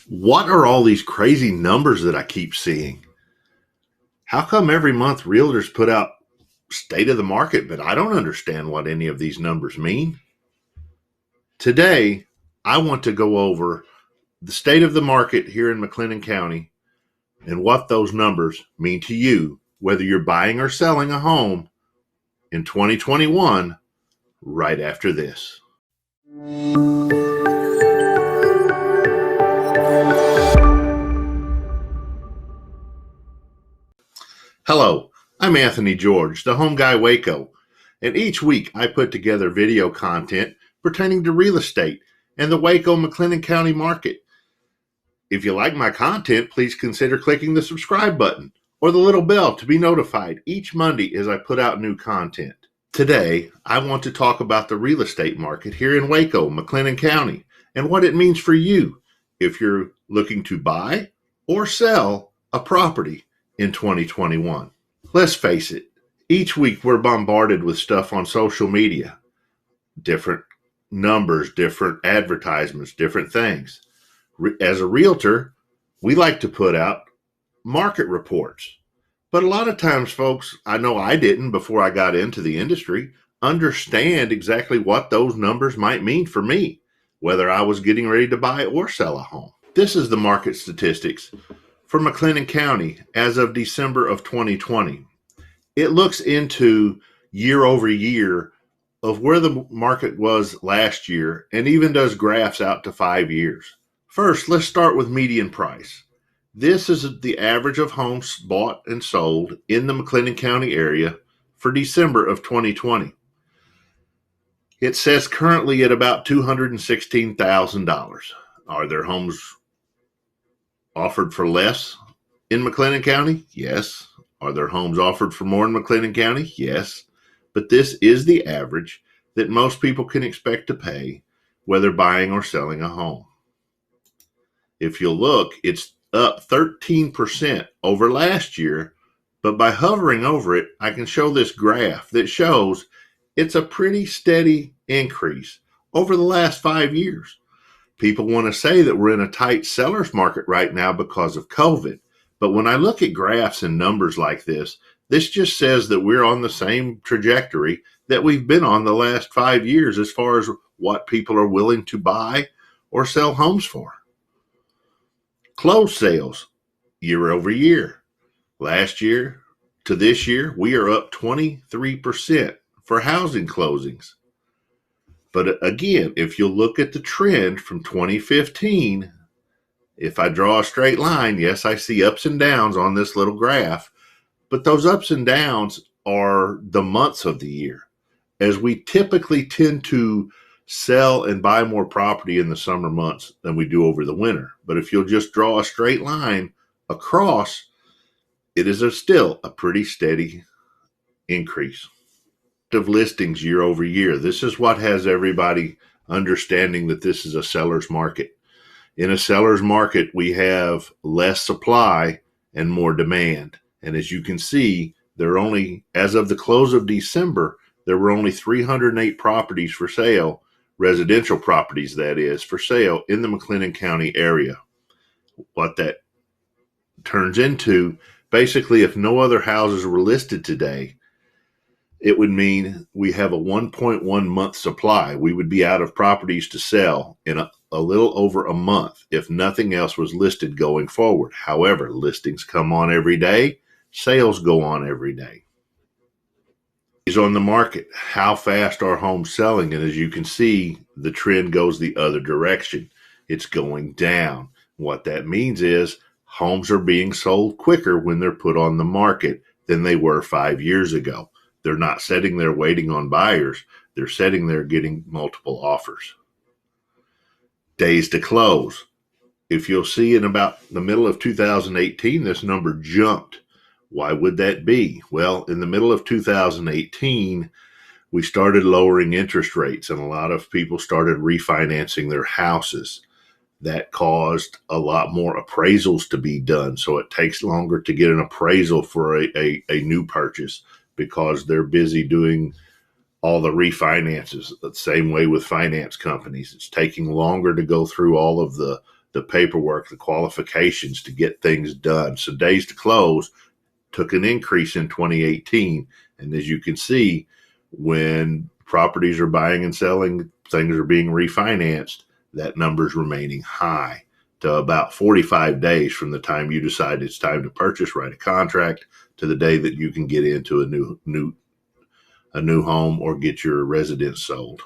What are all these crazy numbers that I keep seeing? How come every month realtors put out state of the market, but I don't understand what any of these numbers mean? Today, I want to go over the state of the market here in McLennan County and what those numbers mean to you, whether you're buying or selling a home in 2021, right after this. Hello, I'm Anthony George, the Home Guy Waco, and each week I put together video content pertaining to real estate and the Waco McLennan County market. If you like my content, please consider clicking the subscribe button or the little bell to be notified each Monday as I put out new content. Today, I want to talk about the real estate market here in Waco, McLennan County, and what it means for you if you're looking to buy or sell a property in 2021. Let's face it, each week we're bombarded with stuff on social media, different numbers, different advertisements, different things. As a realtor, we like to put out market reports. But a lot of times, folks, I know I didn't before I got into the industry, understand exactly what those numbers might mean for me, whether I was getting ready to buy or sell a home. This is the market statistics for McLennan County as of December of 2020. It looks into year over year of where the market was last year and even does graphs out to 5 years. First, let's start with median price. This is the average of homes bought and sold in the McLennan County area for December of 2020. It says currently at about $216,000. Are there homes offered for less in McLennan County? Yes. Are there homes offered for more in McLennan County? Yes. But this is the average that most people can expect to pay, whether buying or selling a home. If you'll look, it's up 13% over last year, but by hovering over it, I can show this graph that shows it's a pretty steady increase over the last 5 years. People want to say that we're in a tight seller's market right now because of COVID. But when I look at graphs and numbers like this just says that we're on the same trajectory that we've been on the last 5 years as far as what people are willing to buy or sell homes for. Closed sales year over year. Last year to this year, we are up 23% for housing closings. But again, if you look at the trend from 2015, if I draw a straight line, yes, I see ups and downs on this little graph, but those ups and downs are the months of the year, as we typically tend to sell and buy more property in the summer months than we do over the winter. But if you'll just draw a straight line across, it is still a pretty steady increase of listings year over year. This is what has everybody understanding that this is a seller's market. In a seller's market, we have less supply and more demand. And as you can see, there are only, as of the close of December, there were only 308 properties for sale, residential properties that is, for sale in the McLennan County area. What that turns into, basically, if no other houses were listed today, it would mean we have a 1.1 month supply. We would be out of properties to sell in a little over a month if nothing else was listed going forward. However, listings come on every day. Sales go on every day. Is on the market. How fast are homes selling? And as you can see, the trend goes the other direction. It's going down. What that means is homes are being sold quicker when they're put on the market than they were 5 years ago. They're not sitting there waiting on buyers. They're sitting there getting multiple offers. Days to close. If you'll see in about the middle of 2018, this number jumped. Why would that be? Well, in the middle of 2018, we started lowering interest rates and a lot of people started refinancing their houses. That caused a lot more appraisals to be done. So it takes longer to get an appraisal for a new purchase because they're busy doing all the refinances. The same way with finance companies. It's taking longer to go through all of the the paperwork, the qualifications to get things done. So days to close took an increase in 2018. And as you can see, when properties are buying and selling, things are being refinanced, that number is remaining high to about 45 days from the time you decide it's time to purchase, write a contract, to the day that you can get into a new home or get your residence sold.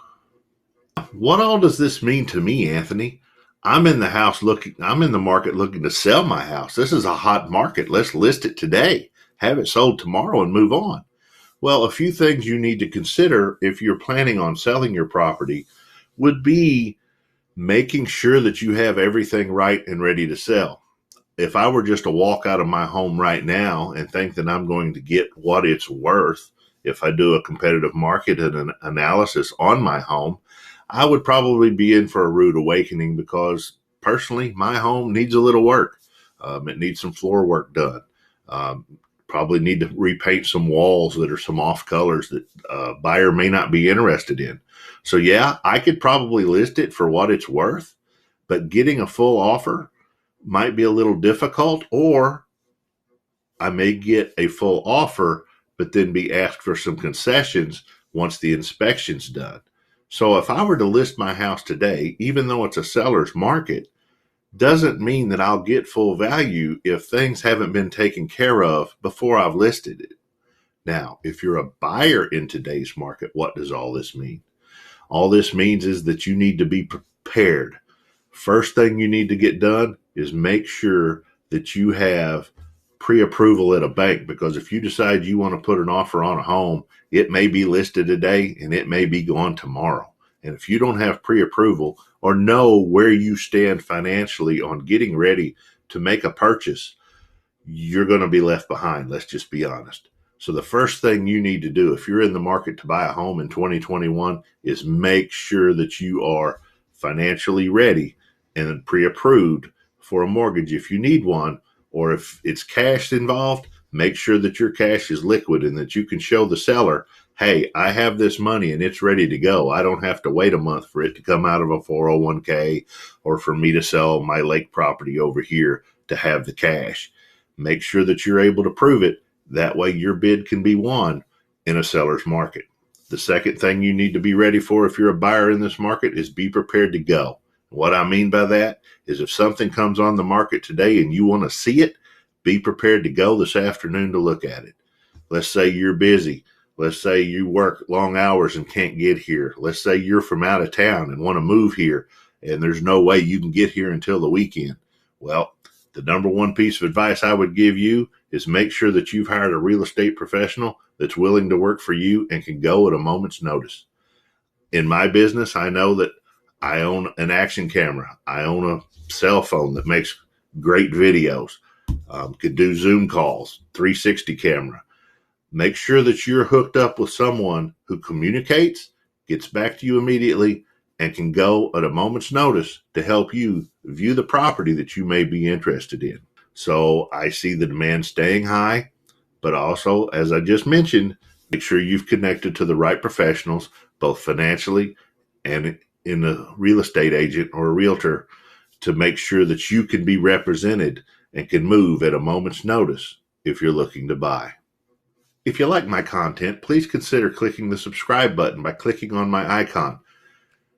What all does this mean to me, Anthony? I'm in the market looking to sell my house. This is a hot market. Let's list it today, have it sold tomorrow, and move on. Well, a few things you need to consider if you're planning on selling your property would be making sure that you have everything right and ready to sell. If I were just to walk out of my home right now and think that I'm going to get what it's worth, if I do a competitive market and an analysis on my home, I would probably be in for a rude awakening, because personally, my home needs a little work. It needs some floor work done. Probably need to repaint some walls that are some off colors that a buyer may not be interested in. So yeah, I could probably list it for what it's worth, but getting a full offer might be a little difficult, or I may get a full offer, but then be asked for some concessions once the inspection's done. So if I were to list my house today, even though it's a seller's market, doesn't mean that I'll get full value if things haven't been taken care of before I've listed it. Now, if you're a buyer in today's market, what does all this mean? All this means is that you need to be prepared. First thing you need to get done is make sure that you have pre-approval at a bank, because if you decide you want to put an offer on a home, it may be listed today and it may be gone tomorrow. And if you don't have pre-approval or know where you stand financially on getting ready to make a purchase, you're going to be left behind. Let's just be honest. So the first thing you need to do if you're in the market to buy a home in 2021 is make sure that you are financially ready and pre-approved for a mortgage if you need one, or if it's cash involved, make sure that your cash is liquid and that you can show the seller, hey, I have this money and it's ready to go. I don't have to wait a month for it to come out of a 401k or for me to sell my lake property over here to have the cash. Make sure that you're able to prove it. That way your bid can be won in a seller's market. The second thing you need to be ready for if you're a buyer in this market is be prepared to go. What I mean by that is if something comes on the market today and you want to see it, be prepared to go this afternoon to look at it. Let's say you're busy. Let's say you work long hours and can't get here. Let's say you're from out of town and want to move here and there's no way you can get here until the weekend. Well, the number one piece of advice I would give you is make sure that you've hired a real estate professional that's willing to work for you and can go at a moment's notice. In my business, I know that I own an action camera. I own a cell phone that makes great videos, could do Zoom calls, 360 camera. Make sure that you're hooked up with someone who communicates, gets back to you immediately, and can go at a moment's notice to help you view the property that you may be interested in. So I see the demand staying high, but also, as I just mentioned, make sure you've connected to the right professionals, both financially and in a real estate agent or a realtor, to make sure that you can be represented and can move at a moment's notice if you're looking to buy. If you like my content, please consider clicking the subscribe button by clicking on my icon.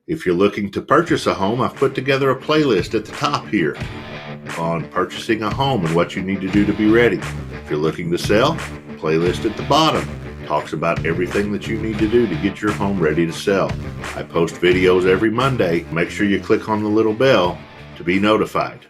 If you're looking to purchase a home, I've put together a playlist at the top here on purchasing a home and what you need to do to be ready. If you're looking to sell, playlist at the bottom talks about everything that you need to do to get your home ready to sell. I post videos every Monday. Make sure you click on the little bell to be notified.